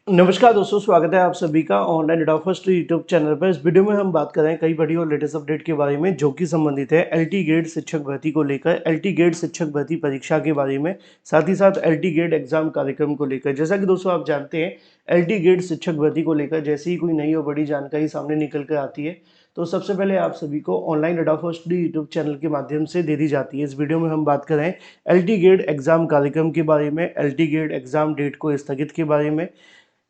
नमस्कार दोस्तों, स्वागत है आप सभी का ऑनलाइन एडा फर्स्ट यूट्यूब चैनल पर। इस वीडियो में हम बात कर रहे हैं कई बड़ी और लेटेस्ट अपडेट के बारे में जो कि संबंधित है एलटी गेट शिक्षक भर्ती को लेकर, एलटी गेट शिक्षक भर्ती परीक्षा के बारे में, साथ ही साथ एलटी गेट एग्जाम कार्यक्रम को लेकर। जैसा कि दोस्तों आप जानते हैं, एलटी गेट शिक्षक भर्ती को लेकर जैसे ही कोई नई और बड़ी जानकारी सामने निकल कर आती है तो सबसे पहले आप सभी को ऑनलाइन एडा फर्स्ट यूट्यूब चैनल के माध्यम से दे दी जाती है। इस वीडियो में हम बात कर रहे हैं एलटी गेट एग्जाम कार्यक्रम के बारे में, एलटी गेट एग्जाम डेट को स्थगित के बारे में,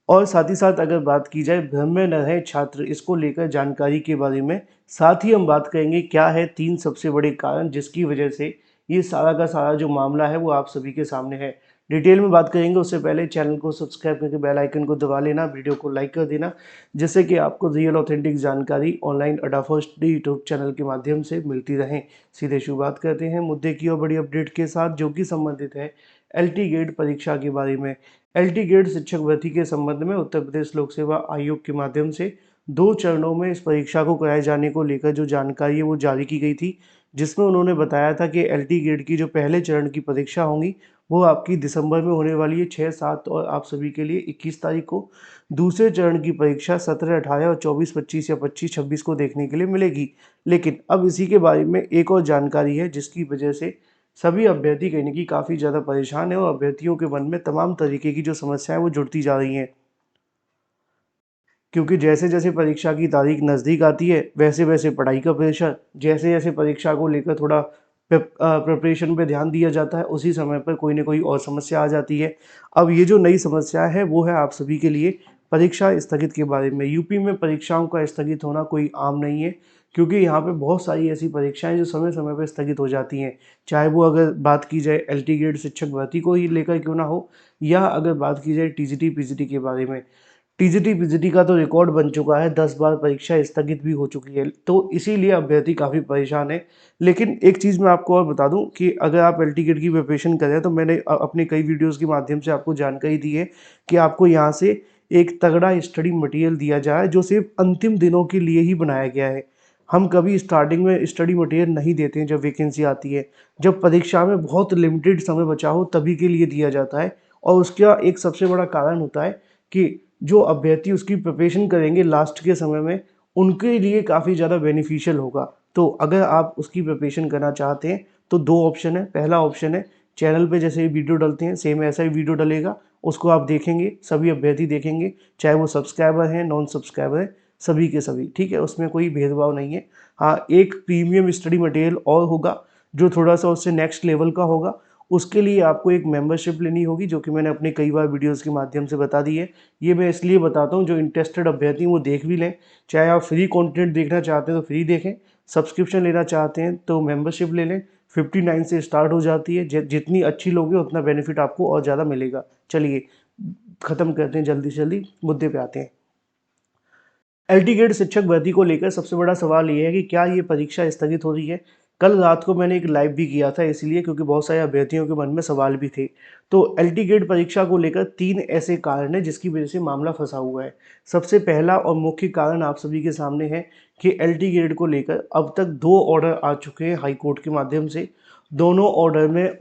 और साथ ही साथ अगर बात की जाए भ्रम में न रहे छात्र, इसको लेकर जानकारी के बारे में। साथ ही हम बात करेंगे क्या है 3 सबसे बड़े कारण जिसकी वजह से ये सारा का सारा जो मामला है वो आप सभी के सामने है। डिटेल में बात करेंगे, उससे पहले चैनल को सब्सक्राइब करके बेल आइकन को दबा लेना, वीडियो को लाइक कर देना, जिससे कि आपको रियल ऑथेंटिक जानकारी ऑनलाइन अड्डा फर्स्ट यूट्यूब चैनल के माध्यम से मिलती रहे। सीधे शुरुआत करते हैं मुद्दे की और बड़ी अपडेट के साथ जो कि संबंधित है एलटी गेट परीक्षा के बारे में। एलटी गेट शिक्षक भर्ती के संबंध में उत्तर प्रदेश लोक सेवा आयोग के माध्यम से 2 चरणों में इस परीक्षा को कराए जाने को लेकर जो जानकारी है वो जारी की गई थी, जिसमें उन्होंने बताया था कि एलटी गेट की जो पहले चरण की परीक्षा होंगी वो आपकी दिसंबर में होने वाली है 6-7 और आप सभी के लिए 21 तारीख को। दूसरे चरण की परीक्षा 17-18 और 24-25 या 25-26 को देखने के लिए मिलेगी। लेकिन अब इसी के बारे में एक और जानकारी है जिसकी वजह से सभी अभ्यर्थी कहीं न कहीं काफ़ी ज़्यादा परेशान हैं और अभ्यर्थियों के मन में तमाम तरीके की जो समस्याएँ हैं वो जुड़ती जा रही हैं। क्योंकि जैसे-जैसे परीक्षा की तारीख नज़दीक आती है, वैसे-वैसे पढ़ाई का प्रेशर, जैसे-जैसे परीक्षा को लेकर थोड़ा प्रिपरेशन पे ध्यान दिया जाता है, उसी समय पर कोई न कोई और समस्या आ जाती है। अब ये जो नई समस्या है, वो है आप सभी के लिए परीक्षा स्थगित के बारे में। यूपी में परीक्षाओं का स्थगित होना कोई आम नहीं है, क्योंकि यहाँ पे बहुत सारी ऐसी परीक्षाएँ जो समय-समय पे स्थगित हो जाती हैं। चाहे वो अगर बात की जाए एलटी गेट शिक्षक भर्ती को ही लेकर क्यों ना हो, या अगर बात की जाए टीजीटी, पीजीटी के बारे में। टीजीटी पीजीटी का तो रिकॉर्ड बन चुका है, 10 बार परीक्षा स्थगित भी हो चुकी है, तो इसीलिए अभ्यर्थी काफ़ी परेशान है। लेकिन एक चीज़ मैं आपको और बता दूं कि अगर आप एल टी गेट की प्रिपरेशन करें तो मैंने अपने कई वीडियोस के माध्यम से आपको जानकारी दी है कि आपको यहाँ से एक तगड़ा स्टडी मटेरियल दिया जाए जो सिर्फ अंतिम दिनों के लिए ही बनाया गया है। हम कभी स्टार्टिंग में स्टडी मटेरियल नहीं देते हैं जब वैकेंसी आती है, जब परीक्षा में बहुत लिमिटेड समय बचा हो तभी के लिए दिया जाता है। और उसका एक सबसे बड़ा कारण होता है कि जो अभ्यर्थी उसकी प्रिपरेशन करेंगे लास्ट के समय में, उनके लिए काफ़ी ज़्यादा बेनिफिशियल होगा। तो अगर आप उसकी प्रिपरेशन करना चाहते हैं तो 2 ऑप्शन है। पहला ऑप्शन है, चैनल पे जैसे ही वीडियो डलते हैं सेम ऐसा ही वीडियो डलेगा, उसको आप देखेंगे, सभी अभ्यर्थी देखेंगे, चाहे वो सब्सक्राइबर हैं, नॉन सब्सक्राइबर हैं, सभी के सभी, ठीक है? उसमें कोई भेदभाव नहीं है। हाँ, एक प्रीमियम स्टडी मटेरियल और होगा जो थोड़ा-सा उससे नेक्स्ट लेवल का होगा। उसके लिए आपको एक मेंबरशिप लेनी होगी जो कि मैंने अपने कई बार वीडियोज़ के माध्यम से बता दी है। ये मैं इसलिए बताता हूँ जो इंटरेस्टेड अभ्यर्थी हैं वो देख भी लें। चाहे आप फ्री कंटेंट देखना चाहते हैं तो फ्री देखें, सब्सक्रिप्शन लेना चाहते हैं तो मेंबरशिप ले लें। 59 से स्टार्ट हो जाती है। जितनी अच्छी लोगे उतना बेनिफिट आपको और ज़्यादा मिलेगा। चलिए ख़त्म करते हैं जल्दी से जल्दी, मुद्दे पे आते हैं। एलटी गेट शिक्षक भर्ती को लेकर सबसे बड़ा सवाल ये है कि क्या ये परीक्षा स्थगित हो रही है? कल रात को मैंने एक लाइव भी किया था इसलिए क्योंकि बहुत सारे अभ्यर्थियों के मन में सवाल भी थे। तो एलटी गेट परीक्षा को लेकर 3 ऐसे कारण हैं जिसकी वजह से मामला फँसा हुआ है। सबसे पहला और मुख्य कारण आप सभी के सामने है कि एलटी गेट को लेकर अब तक 2 ऑर्डर आ चुके हैं हाई कोर्ट के माध्यम से। दोनों ऑर्डर में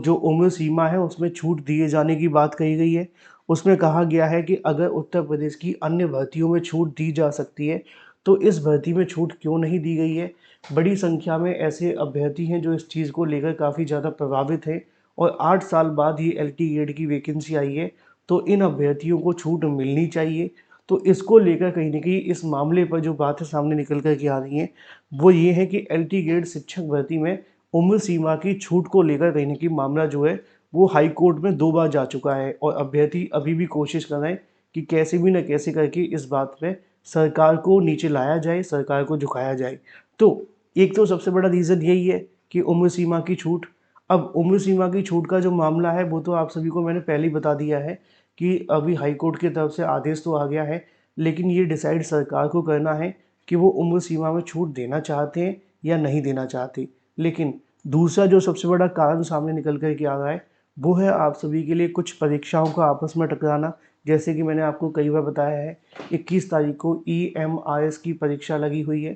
जो उम्र सीमा है उसमें छूट दिए जाने की बात कही गई है। उसमें कहा गया है कि अगर उत्तर प्रदेश की अन्य भर्तियों में छूट दी जा सकती है, तो इस भर्ती में छूट क्यों नहीं दी गई है? बड़ी संख्या में ऐसे अभ्यर्थी हैं जो इस चीज़ को लेकर काफ़ी ज़्यादा प्रभावित हैं और 8 साल बाद ये एलटी गेट की वैकेंसी आई है, तो इन अभ्यर्थियों को छूट मिलनी चाहिए। तो इसको लेकर कहीं न कहीं इस मामले पर जो बातें सामने निकल कर के आ रही हैं, वो ये है कि एलटी गेट शिक्षक भर्ती में उम्र सीमा की छूट को लेकर कहीं न कहीं मामला जो है वो हाई कोर्ट में 2 बार जा चुका है और अभ्यर्थी अभी भी कोशिश कर रहे हैं कि कैसे भी न कैसे करके इस बात पे सरकार को नीचे लाया जाए, सरकार को झुकाया जाए। तो एक तो सबसे बड़ा रीज़न यही है कि उम्र सीमा की छूट। अब उम्र सीमा की छूट का जो मामला है वो तो आप सभी को मैंने पहले ही बता दिया है कि अभी हाई कोर्ट की तरफ से आदेश तो आ गया है, लेकिन ये डिसाइड सरकार को करना है कि वो उम्र सीमा में छूट देना चाहते हैं या नहीं देना चाहते। लेकिन दूसरा जो सबसे बड़ा कारण सामने निकल कर के आ रहा है वो है आप सभी के लिए कुछ परीक्षाओं का आपस में टकराना। जैसे कि मैंने आपको कई बार बताया है, 21 तारीख को ईएमआईएस की परीक्षा लगी हुई है।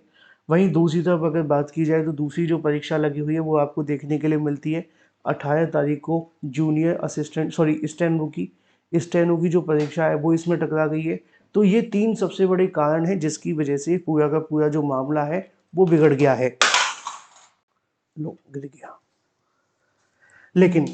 वहीं दूसरी तरफ अगर बात की जाए तो दूसरी जो परीक्षा लगी हुई है वो आपको देखने के लिए मिलती है 18 तारीख को जूनियर असिस्टेंट सॉरी स्टेनो की। स्टेनो की जो परीक्षा है वो इसमें टकरा गई है। तो ये 3 सबसे बड़े कारण हैं जिसकी वजह से पूरा का पूरा जो मामला है वो बिगड़ गया है। लो गिर गया। लेकिन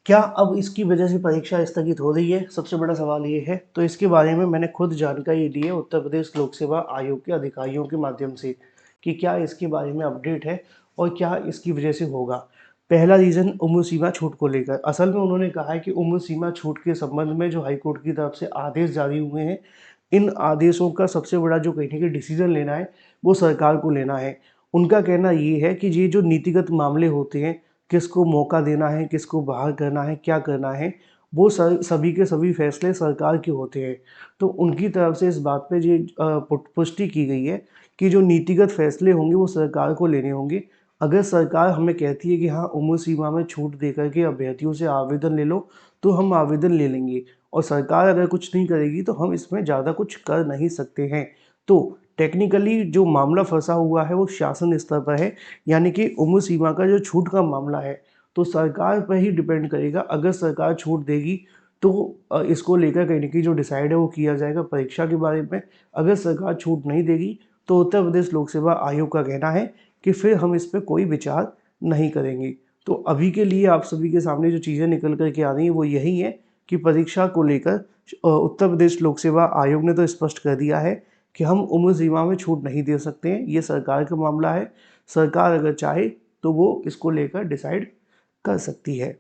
क्या अब इसकी वजह से परीक्षा स्थगित हो रही है, सबसे बड़ा सवाल ये है। तो इसके बारे में मैंने खुद जानकारी ली है उत्तर प्रदेश लोक सेवा आयोग के अधिकारियों के माध्यम से कि क्या इसके बारे में अपडेट है और क्या इसकी वजह से होगा। पहला रीज़न उम्र सीमा छूट को लेकर, असल में उन्होंने कहा है कि उम्र सीमा छूट के संबंध में जो हाईकोर्ट की तरफ से आदेश जारी हुए हैं, इन आदेशों का सबसे बड़ा जो कहीं कि डिसीजन लेना है वो सरकार को लेना है। उनका कहना ये है कि ये जो नीतिगत मामले होते हैं, किसको मौका देना है, किसको बाहर करना है, क्या करना है, वो सभी के सभी फैसले सरकार के होते हैं। तो उनकी तरफ से इस बात पे ये पुष्टि की गई है कि जो नीतिगत फैसले होंगे वो सरकार को लेने होंगे। अगर सरकार हमें कहती है कि हाँ, उम्र सीमा में छूट दे करके अभ्यर्थियों से आवेदन ले लो, तो हम आवेदन ले लेंगे। और सरकार अगर कुछ नहीं करेगी तो हम इसमें ज़्यादा कुछ कर नहीं सकते हैं। तो टेक्निकली जो मामला फंसा हुआ है वो शासन स्तर पर है, यानी कि उम्र सीमा का जो छूट का मामला है तो सरकार पर ही डिपेंड करेगा। अगर सरकार छूट देगी तो इसको लेकर कहीं न कहीं जो डिसाइड है वो किया जाएगा परीक्षा के बारे में। अगर सरकार छूट नहीं देगी तो उत्तर प्रदेश लोक सेवा आयोग का कहना है कि फिर हम इस पे कोई विचार नहीं करेंगे। तो अभी के लिए आप सभी के सामने जो चीज़ें निकल कर के आ रही हैं वो यही है कि परीक्षा को लेकर उत्तर प्रदेश लोक सेवा आयोग ने तो स्पष्ट कर दिया है कि हम उम्र सीमा में छूट नहीं दे सकते हैं, ये सरकार का मामला है। सरकार अगर चाहे तो वो इसको लेकर डिसाइड कर सकती है।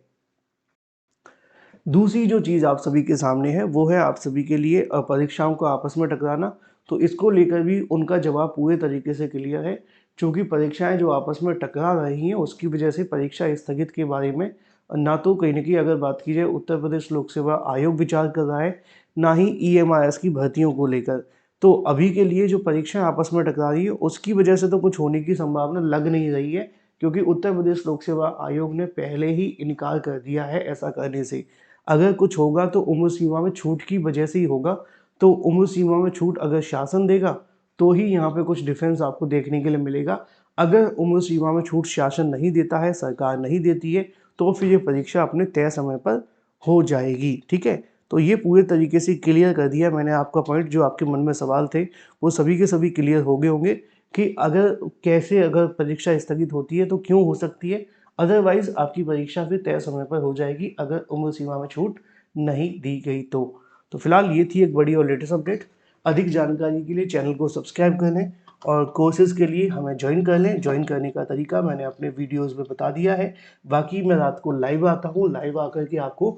दूसरी जो चीज़ आप सभी के सामने है वो है आप सभी के लिए परीक्षाओं को आपस में टकराना। तो इसको लेकर भी उनका जवाब पूरे तरीके से क्लियर है। चूँकि परीक्षाएँ जो आपस में टकरा रही हैं उसकी वजह से परीक्षा स्थगित के बारे में ना तो कहीं न कहीं अगर बात की जाए उत्तर प्रदेश लोक सेवा आयोग विचार कर रहा है, ना ही ईएमआईएस की भर्तियों को लेकर। तो अभी के लिए जो परीक्षाएँ आपस में टकरा रही है उसकी वजह से तो कुछ होने की संभावना लग नहीं रही है, क्योंकि उत्तर प्रदेश लोक सेवा आयोग ने पहले ही इनकार कर दिया है ऐसा करने से। अगर कुछ होगा तो उम्र सीमा में छूट की वजह से ही होगा। तो उम्र सीमा में छूट अगर शासन देगा तो ही यहाँ पे कुछ डिफरेंस आपको देखने के लिए मिलेगा। अगर उम्र सीमा में छूट शासन नहीं देता है, सरकार नहीं देती है, तो फिर ये परीक्षा अपने तय समय पर हो जाएगी। ठीक है? तो ये पूरे तरीके से क्लियर कर दिया मैंने आपका पॉइंट। जो आपके मन में सवाल थे वो सभी के सभी क्लियर हो गए होंगे कि अगर परीक्षा स्थगित होती है तो क्यों हो सकती है। अदरवाइज़ आपकी परीक्षा फिर तय समय पर हो जाएगी अगर उम्र सीमा में छूट नहीं दी गई तो। तो फिलहाल ये थी एक बड़ी और लेटेस्ट अपडेट। अधिक जानकारी के लिए चैनल को सब्सक्राइब कर लें और कोर्सेज़ के लिए हमें ज्वाइन कर लें। ज्वाइन करने का तरीका मैंने अपने वीडियोज़ में बता दिया है। बाकी मैं रात को लाइव आता हूँ, लाइव आकर के आपको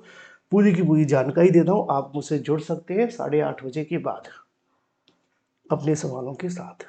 पूरी की पूरी जानकारी देता हूँ। आप मुझसे जुड़ सकते हैं 8:30 बजे के बाद अपने सवालों के साथ।